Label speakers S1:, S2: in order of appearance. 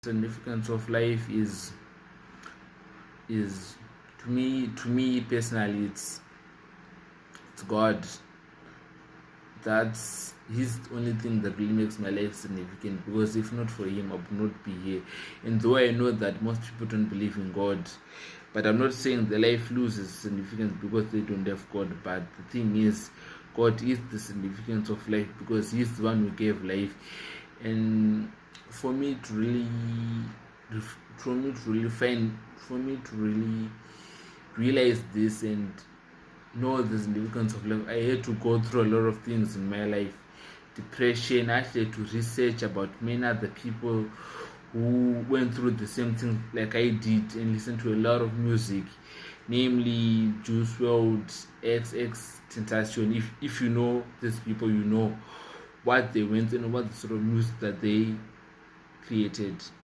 S1: significance of life is to me personally, it's God. That's He's the only thing that really makes my life significant, because if not for Him I would not be here. And though I know that most people don't believe in God, but I'm not saying the life loses significance because they don't have God. But the thing is, God is the significance of life, because He's the one who gave life. And for me to really for me to really realize this and know the significance of life, I had to go through a lot of things in my life. Depression. I actually had to research about many other people who went through the same thing like I did, and listen to a lot of music, namely Juice WRLD, XX Tentacion. If you know these people, you know what they went through and what the sort of music that they created.